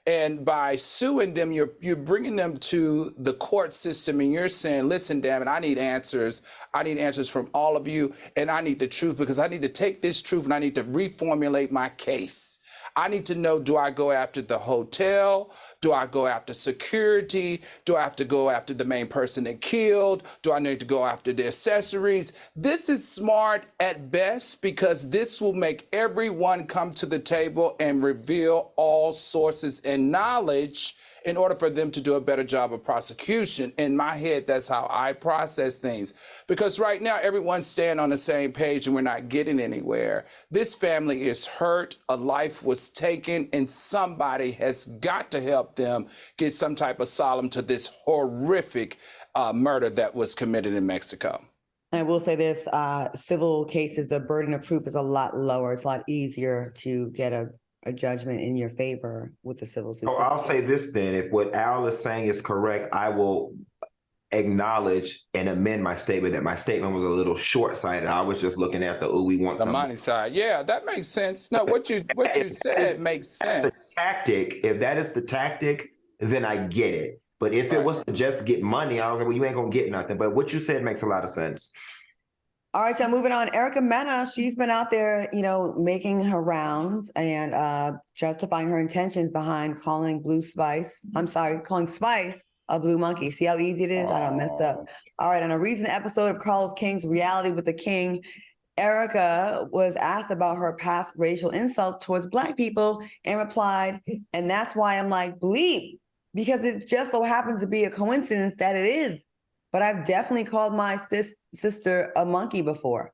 And by suing them, you're bringing them to the court system and you're saying, listen, damn it, I need answers. I need answers from all of you. And I need the truth because I need to take this truth and I need to reformulate my case. I need to know, do I go after the hotel? Do I go after security? Do I have to go after the main person that killed? Do I need to go after the accessories? This is smart at best because this will make everyone come to the table and reveal all sources and knowledge in order for them to do a better job of prosecution. In my head, that's how I process things. Because right now, everyone's staying on the same page and we're not getting anywhere. This family is hurt, a life was taken, and somebody has got to help them get some type of solemn to this horrific murder that was committed in Mexico. I will say this, civil cases, the burden of proof is a lot lower. It's a lot easier to get a judgment in your favor with the civil suit. Oh, I'll say this then. If what Al is saying is correct, I will acknowledge and amend my statement that my statement was a little short-sighted. I was just looking at we want the money side. Yeah, that makes sense. No, what you said makes sense. The tactic. If that is the tactic, then I get it. But if it was to just get money, I don't know, well, you ain't gonna get nothing. But what you said makes a lot of sense. All right, so moving on. Erica Mena, she's been out there, making her rounds and justifying her intentions behind calling calling Spice a blue monkey. See how easy it is? I done messed up. All right, on a recent episode of Carlos King's Reality with the King, Erica was asked about her past racial insults towards Black people and replied, and that's why I'm like, bleep, because it just so happens to be a coincidence that it is. But I've definitely called my sister a monkey before.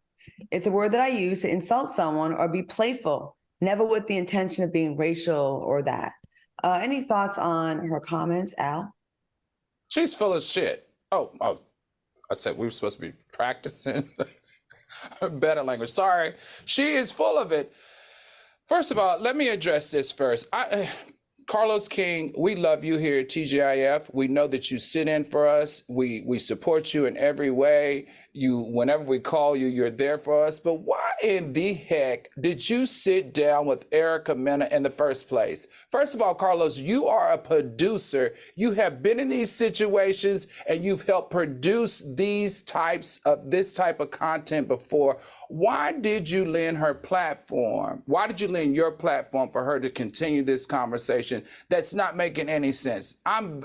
It's a word that I use to insult someone or be playful, never with the intention of being racial or that. Any thoughts on her comments, Al? She's full of shit. Oh, I said we were supposed to be practicing better language. Sorry. She is full of it. First of all, let me address this first. Carlos King, we love you here at TGIF. We know that you sit in for us. We support you in every way. Whenever we call you, you're there for us. But why in the heck did you sit down with Erica Mena in the first place? First of all, Carlos, you are a producer. You have been in these situations and you've helped produce this type of content before. Why did you lend her platform? Why did you lend your platform for her to continue this conversation? That's not making any sense. I'm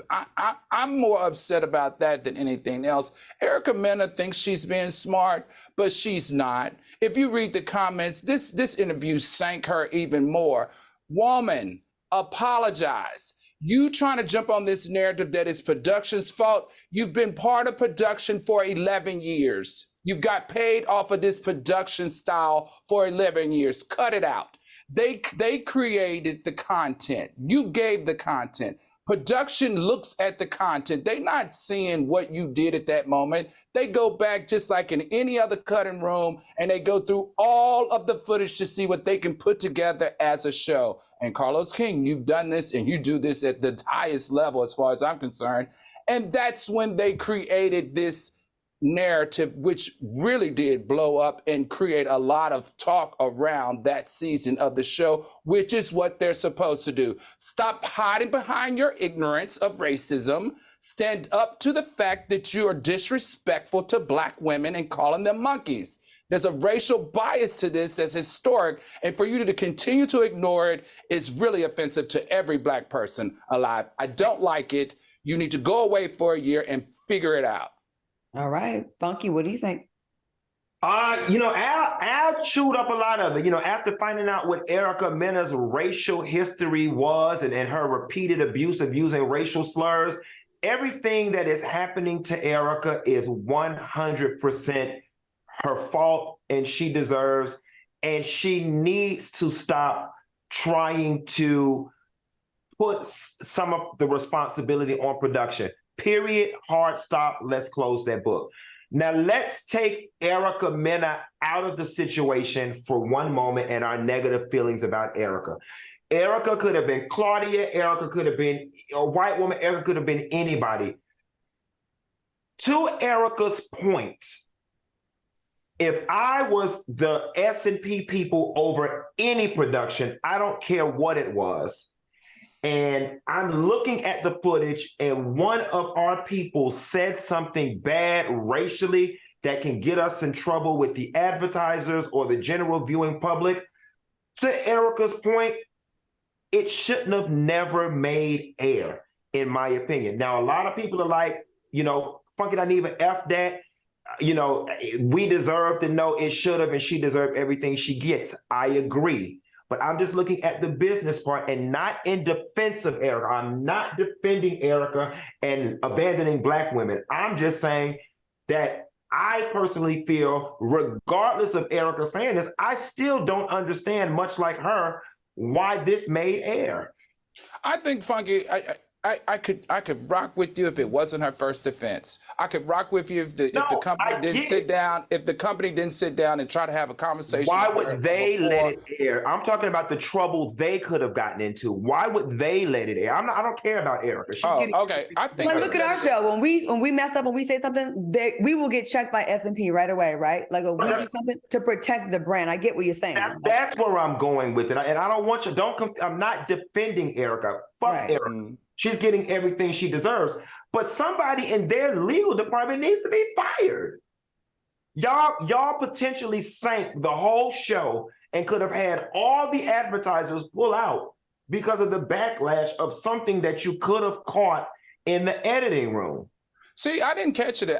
more upset about that than anything else. Erica Mena thinks she's being smart, but she's not. If you read the comments, this interview sank her even more. Woman, apologize. You trying to jump on this narrative that it's production's fault. You've been part of production for 11 years. You've got paid off of this production style for 11 years. Cut it out. They created the content. You gave the content. Production looks at the content. They're not seeing what you did at that moment. They go back just like in any other cutting room and they go through all of the footage to see what they can put together as a show. And Carlos King, you've done this and you do this at the highest level as far as I'm concerned. And that's when they created this narrative, which really did blow up and create a lot of talk around that season of the show, which is what they're supposed to do. Stop hiding behind your ignorance of racism. Stand up to the fact that you are disrespectful to Black women and calling them monkeys. There's a racial bias to this that's historic, and for you to continue to ignore it is really offensive to every Black person alive. I don't like it. You need to go away for a year and figure it out. All right. Funky, what do you think? Al chewed up a lot of it. After finding out what Erica Mena's racial history was and her repeated abuse of using racial slurs, everything that is happening to Erica is 100% her fault, and she deserves, and she needs to stop trying to put some of the responsibility on production. Period. Hard stop. Let's close that book. Now, let's take Erica Mena out of the situation for one moment and our negative feelings about Erica. Erica could have been Claudia. Erica could have been a white woman. Erica could have been anybody. To Erica's point, if I was the S&P people over any production, I don't care what it was, and I'm looking at the footage and one of our people said something bad racially that can get us in trouble with the advertisers or the general viewing public, to Erica's point, it shouldn't have never made air, in my opinion. Now, a lot of people are like, Funky doesn't even F that. We deserve to know it should have, and she deserved everything she gets. I agree. But I'm just looking at the business part and not in defense of Erica. I'm not defending Erica and abandoning Black women. I'm just saying that I personally feel, regardless of Erica saying this, I still don't understand, much like her, why this made air. I think, Funky, I could rock with you if it wasn't her first offense. I could rock with you if the company didn't sit down. If the company didn't sit down and try to have a conversation. Why would they let it air? I'm talking about the trouble they could have gotten into. Why would they let it air? I don't care about Erica. Okay. I think. But look at our show. When we mess up, when we say something, we will get checked by S&P right away, right? Like we do something to protect the brand. I get what you're saying. That's where I'm going with it, and I don't want you. I'm not defending Erica. Fuck Erica. She's getting everything she deserves. But somebody in their legal department needs to be fired. Y'all potentially sank the whole show and could have had all the advertisers pull out because of the backlash of something that you could have caught in the editing room. See, I didn't catch it.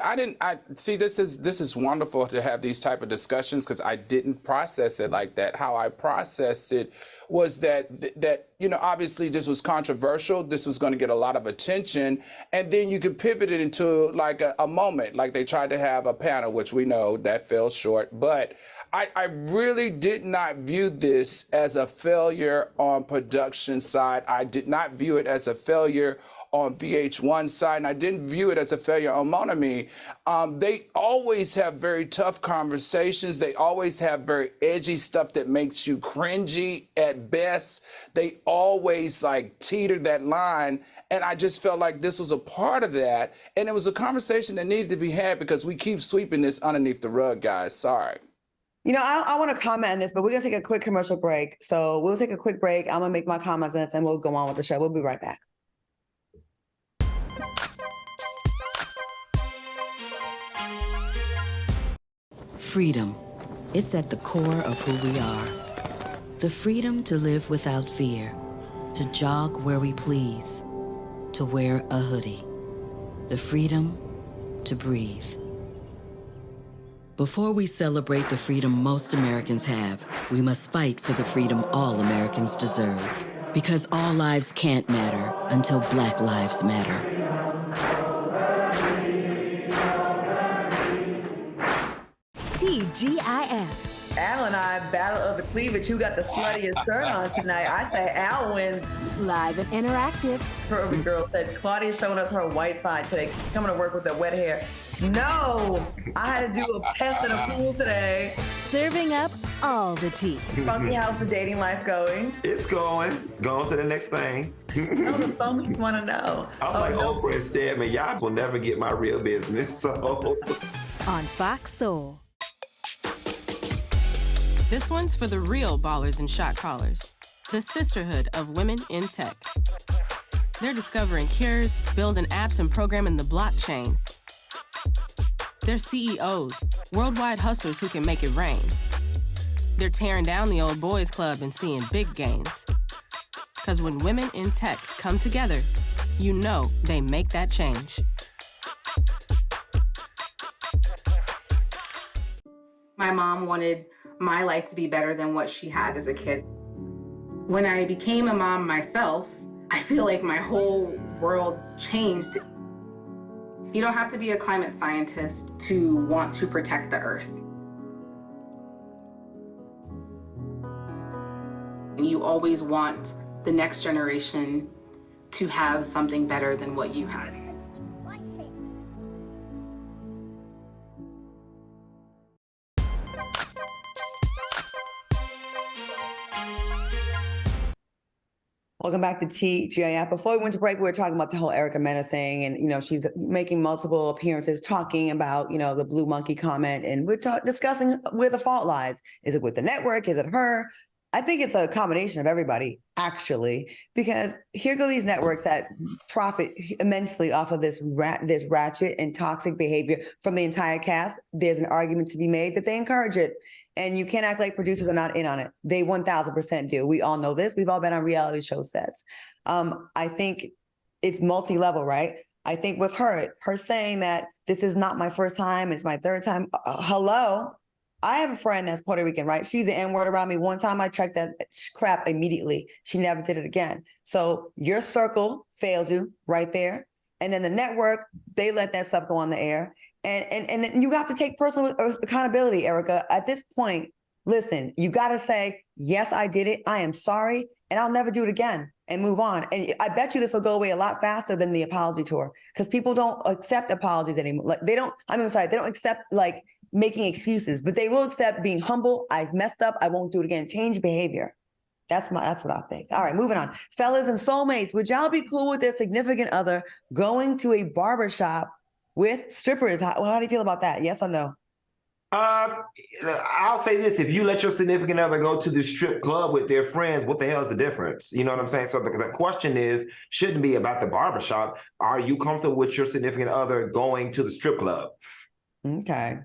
See, this is wonderful to have these type of discussions because I didn't process it like that. How I processed it was that obviously this was controversial. This was going to get a lot of attention, and then you could pivot it into like a moment, like they tried to have a panel, which we know that fell short. But I really did not view this as a failure on production side. I did not view it as a failure on VH1 side, and I didn't view it as a failure on Monami. They always have very tough conversations. They always have very edgy stuff that makes you cringy at best. They always like teeter that line, and I just felt like this was a part of that, and it was a conversation that needed to be had because we keep sweeping this underneath the rug, guys. Sorry. I want to comment on this, but we're going to take a quick commercial break. So we'll take a quick break. I'm going to make my comments on this, and we'll go on with the show. We'll be right back. Freedom. It's at the core of who we are. The freedom to live without fear, to jog where we please, to wear a hoodie. The freedom to breathe. Before we celebrate the freedom most Americans have, we must fight for the freedom all Americans deserve. Because all lives can't matter until Black lives matter. TGIF. Al and I, battle of the cleavage. Who got the sluttiest shirt on tonight? I say Al wins. Live and interactive. Her girl said, Claudia's showing us her white side today. Coming to work with her wet hair. No, I had to do a test in a pool today. Serving up all the tea. Funky, how's the dating life going? It's going to the next thing. No, the phonies want to know. I'm like Oprah and Stedman. Y'all will never get my real business. So on Fox Soul. This one's for the real ballers and shot callers, the sisterhood of women in tech. They're discovering cures, building apps, and programming the blockchain. They're CEOs, worldwide hustlers who can make it rain. They're tearing down the old boys club and seeing big gains. Because when women in tech come together, you know they make that change. My mom wanted my life to be better than what she had as a kid. When I became a mom myself, I feel like my whole world changed. You don't have to be a climate scientist to want to protect the earth. You always want the next generation to have something better than what you had. Welcome back to TGIF. Before we went to break, we were talking about the whole Mena thing, and she's making multiple appearances talking about the blue monkey comment, and we're discussing where the fault lies. Is it with the network? Is it her? I think it's a combination of everybody, actually, because here go these networks that profit immensely off of this ratchet and toxic behavior from the entire cast. There's an argument to be made that they encourage it. And you can't act like producers are not in on it. They 1000% do. We all know this. We've all been on reality show sets. I think it's multi-level, right? I think with her saying that this is not my first time, it's my third time. Hello? I have a friend that's Puerto Rican, right? She's the N-word around me. One time I checked that crap immediately. She never did it again. So your circle failed you right there. And then the network, they let that stuff go on the air. And you have to take personal accountability, Erica. At this point, listen, you got to say, yes, I did it. I am sorry. And I'll never do it again and move on. And I bet you this will go away a lot faster than the apology tour because people don't accept apologies anymore. Like they don't accept like making excuses, but they will accept being humble. I've messed up. I won't do it again. Change behavior. That's what I think. All right, moving on. Fellas and soulmates, would y'all be cool with their significant other going to a barber shop with strippers? How do you feel about that? Yes or no? I'll say this: if you let your significant other go to the strip club with their friends, what the hell is the difference? You know what I'm saying? So the question shouldn't be about the barbershop. Are you comfortable with your significant other going to the strip club? Okay.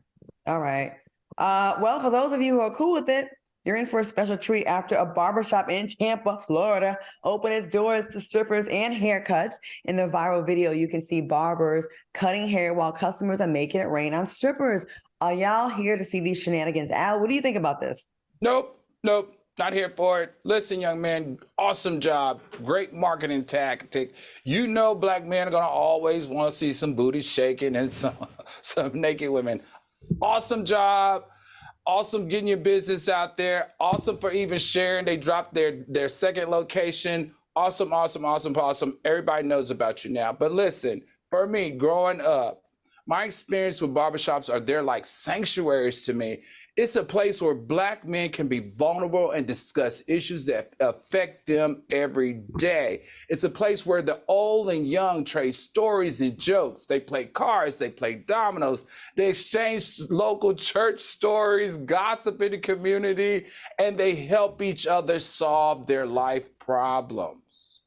All right. Well, for those of you who are cool with it, you're in for a special treat after a barbershop in Tampa, Florida, opened its doors to strippers and haircuts. In the viral video, you can see barbers cutting hair while customers are making it rain on strippers. Are y'all here to see these shenanigans? Al, what do you think about this? Nope, not here for it. Listen, young man, awesome job. Great marketing tactic. You know black men are going to always want to see some booty shaking and some naked women. Awesome job. Awesome getting your business out there. Awesome for even sharing. They dropped their second location. Awesome. Everybody knows about you now. But listen, for me, growing up, my experience with barbershops they're like sanctuaries to me. It's a place where black men can be vulnerable and discuss issues that affect them every day. It's a place where the old and young trade stories and jokes. They play cards, they play dominoes, they exchange local church stories, gossip in the community, and they help each other solve their life problems.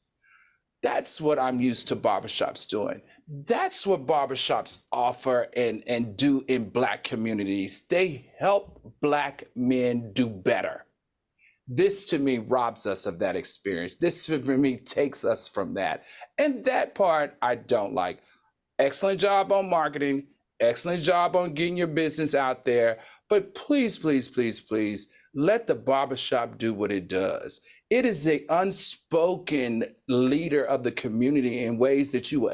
That's what I'm used to barbershops doing. That's what barbershops offer and do in black communities. They help black men do better. This to me robs us of that experience. This for me takes us from that. And that part I don't like. Excellent job on marketing. Excellent job on getting your business out there. But please, please, please, please, let the barbershop do what it does. It is the unspoken leader of the community in ways that you will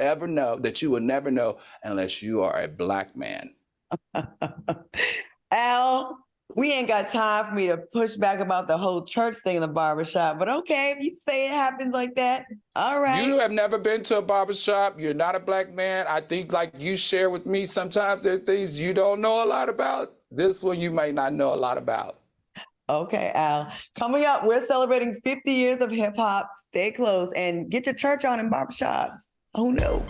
never know unless you are a black man. Al, we ain't got time for me to push back about the whole church thing in the barbershop, but okay, if you say it happens like that, all right. You have never been to a barbershop. You're not a black man. I think like you share with me, sometimes there are things you don't know a lot about. This one you might not know a lot about. Okay, Al. Coming up, we're celebrating 50 years of hip hop. Stay close and get your church on in barbershops. Oh no.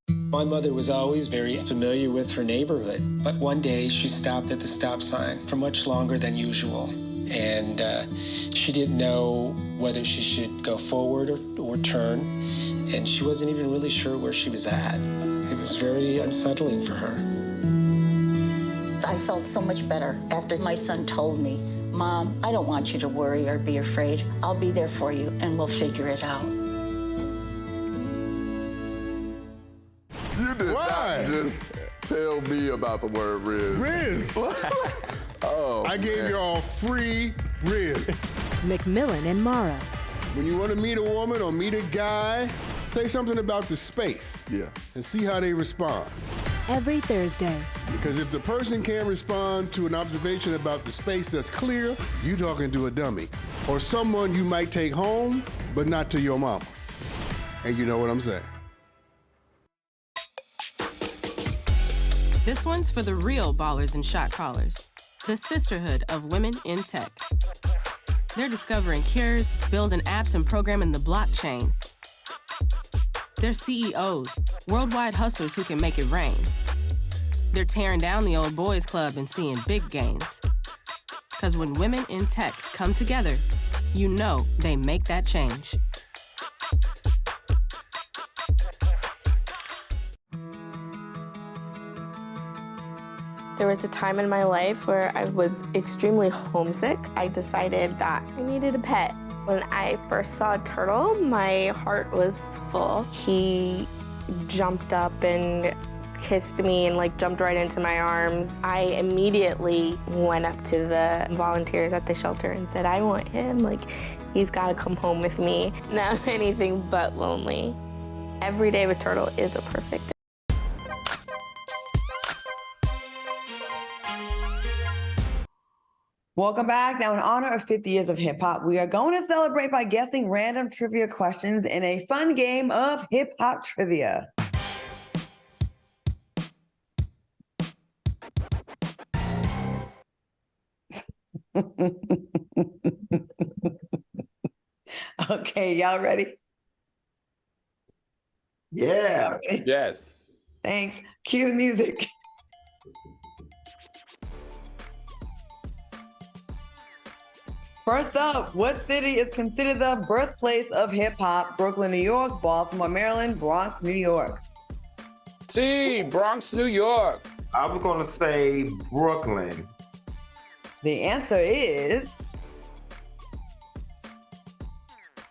My mother was always very familiar with her neighborhood, but one day she stopped at the stop sign for much longer than usual. And she didn't know whether she should go forward or turn, and she wasn't even really sure where she was at. It was very unsettling for her. I felt so much better after my son told me, "Mom, I don't want you to worry or be afraid. I'll be there for you and we'll figure it out." You did not just tell me about the word Riz. Riz. Oh, I gave y'all free Riz. McMillan and Mara. When you want to meet a woman or meet a guy, say something about the space. Yeah. And see how they respond. Every Thursday. Because if the person can't respond to an observation about the space that's clear, you talking to a dummy. Or someone you might take home, but not to your mama. And you know what I'm saying. This one's for the real ballers and shot callers, the sisterhood of women in tech. They're discovering cures, building apps, and programming the blockchain. They're CEOs, worldwide hustlers who can make it rain. They're tearing down the old boys club and seeing big gains. Because when women in tech come together, you know they make that change. There was a time in my life where I was extremely homesick. I decided that I needed a pet. When I first saw a turtle, my heart was full. He jumped up and kissed me and jumped right into my arms. I immediately went up to the volunteers at the shelter and said, "I want him. He's got to come home with me." Now I'm anything but lonely. Every day with turtle is a perfect day. Welcome back. Now, in honor of 50 years of hip hop, we are going to celebrate by guessing random trivia questions in a fun game of hip hop trivia. Okay, y'all ready? Yeah. Yes. Thanks. Cue the music. First up, what city is considered the birthplace of hip hop? Brooklyn, New York, Baltimore, Maryland, Bronx, New York. C, Bronx, New York. I was going to say Brooklyn. The answer is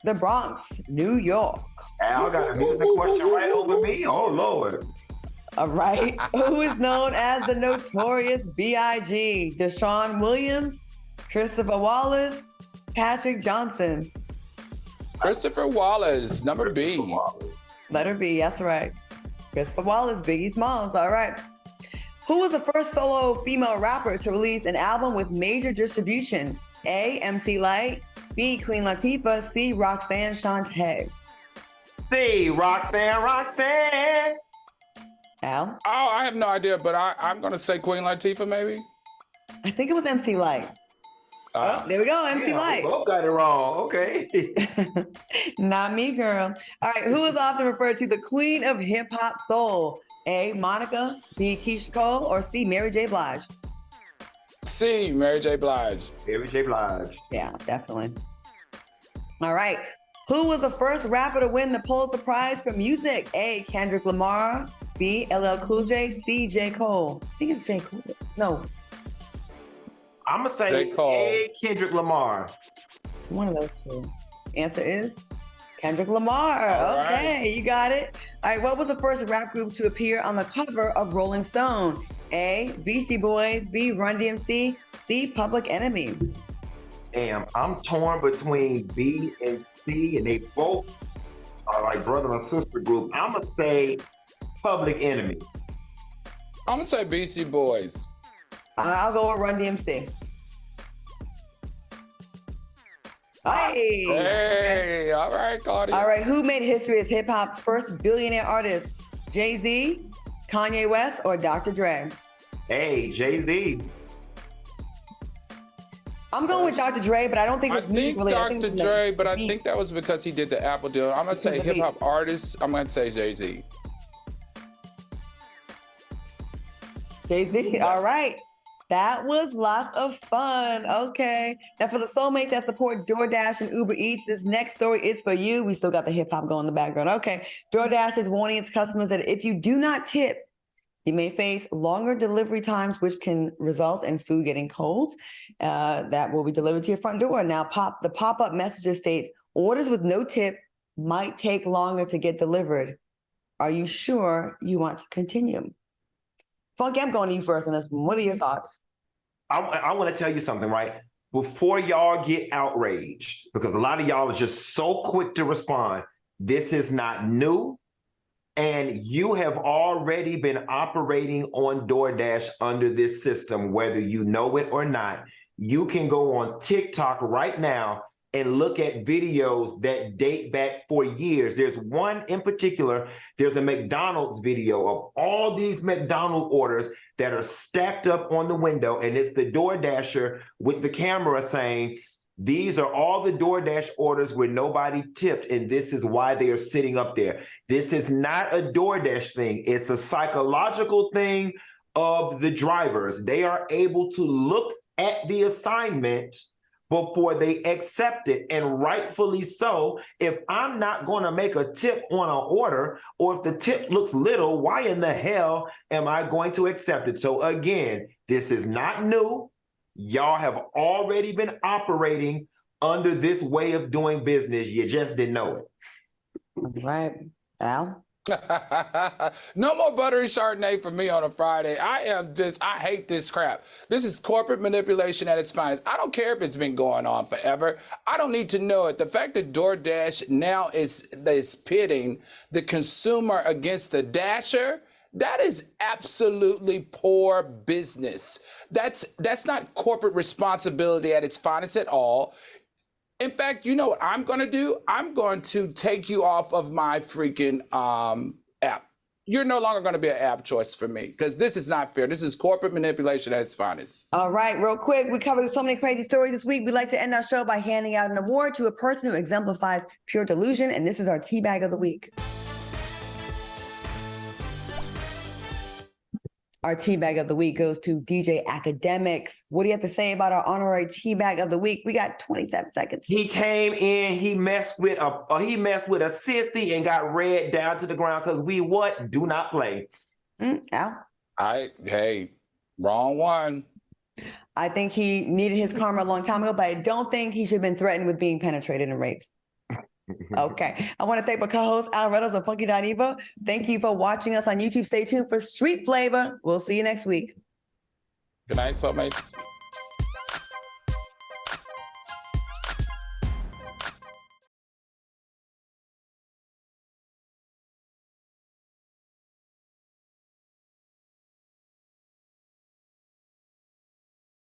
the Bronx, New York. Al got a music question right over me. Oh, Lord. All right. Who is known as the Notorious B.I.G.? Deshaun Williams, Christopher Wallace, Patrick Johnson. Christopher Wallace, number B. Letter B, that's right. Christopher Wallace, Biggie Smalls. All right. Who was the first solo female rapper to release an album with major distribution? A, MC Lyte, B, Queen Latifah, C, Roxanne Shante. C, Roxanne. Al? Oh, I have no idea, but I'm going to say Queen Latifah, maybe? I think it was MC Lyte. Oh, there we go, MC Lyte. We both got it wrong. Okay. Not me, girl. All right, who is often referred to the queen of hip hop soul? A, Monica, B, Keisha Cole, or C, Mary J. Blige? C, Mary J. Blige. Mary J. Blige. Yeah, definitely. All right. Who was the first rapper to win the Pulitzer Prize for music? A, Kendrick Lamar, B, LL Cool J, C, J. Cole. I think it's J. Cole. No. I'm going to say A, Kendrick Lamar. It's one of those two. Answer is Kendrick Lamar. Okay, you got it. All right, what was the first rap group to appear on the cover of Rolling Stone? A, Beastie Boys, B, Run DMC, C, Public Enemy. Damn, I'm torn between B and C, and they both are like brother and sister group. I'm going to say Public Enemy. I'm going to say Beastie Boys. I'll go with Run DMC. Hey, all right, Claudia. All right, who made history as hip hop's first billionaire artist? Jay-Z, Kanye West, or Dr. Dre? Hey, Jay-Z. I'm going with Dr. Dre, but I don't think it was music related. Dr. Dre, but I think that was because he did the Apple deal. I'm going to say hip hop artist. I'm going to say Jay-Z. Jay-Z, all right. That was lots of fun. Okay. Now for the soulmates that support DoorDash and Uber Eats, this next story is for you. We still got the hip hop going in the background. Okay. DoorDash is warning its customers that if you do not tip, you may face longer delivery times, which can result in food getting cold. That will be delivered to your front door. Now, the pop-up message states, orders with no tip might take longer to get delivered. Are you sure you want to continue? Funky, I'm going to you first on this one. What are your thoughts? I want to tell you something, right? Before y'all get outraged, because a lot of y'all are just so quick to respond, this is not new. And you have already been operating on DoorDash under this system, whether you know it or not. You can go on TikTok right now and look at videos that date back for years. There's one in particular, there's a McDonald's video of all these McDonald's orders that are stacked up on the window, and it's the DoorDasher with the camera saying, these are all the DoorDash orders where nobody tipped, and this is why they are sitting up there. This is not a DoorDash thing. It's a psychological thing of the drivers. They are able to look at the assignment before they accept it, and rightfully so. If I'm not going to make a tip on an order, or if the tip looks little, why in the hell am I going to accept it? So again, this is not new. Y'all have already been operating under this way of doing business. You just didn't know it. All right. Al? No more buttery Chardonnay for me on a Friday. I hate this crap. This is corporate manipulation at its finest. I don't care if it's been going on forever. I don't need to know it. The fact that DoorDash now is pitting the consumer against the dasher, that is absolutely poor business. That's not corporate responsibility at its finest at all. In fact, you know what I'm going to do? I'm going to take you off of my freaking app. You're no longer going to be an app choice for me, because this is not fair. This is corporate manipulation at its finest. All right, real quick. We covered so many crazy stories this week. We'd like to end our show by handing out an award to a person who exemplifies pure delusion. And this is our tea bag of the week. Our teabag of the week goes to DJ Academics. What do you have to say about our honorary teabag of the week? We got 27 seconds. He came in, he messed with a sissy and got read down to the ground because we what? Do not play. Al? Hey, wrong one. I think he needed his karma a long time ago, but I don't think he should have been threatened with being penetrated and raped. Okay. I want to thank my co-host Al Reynolds of Funky Eva. Thank you for watching us on YouTube. Stay tuned for Street Flavor. We'll see you next week. Good night, soulmates.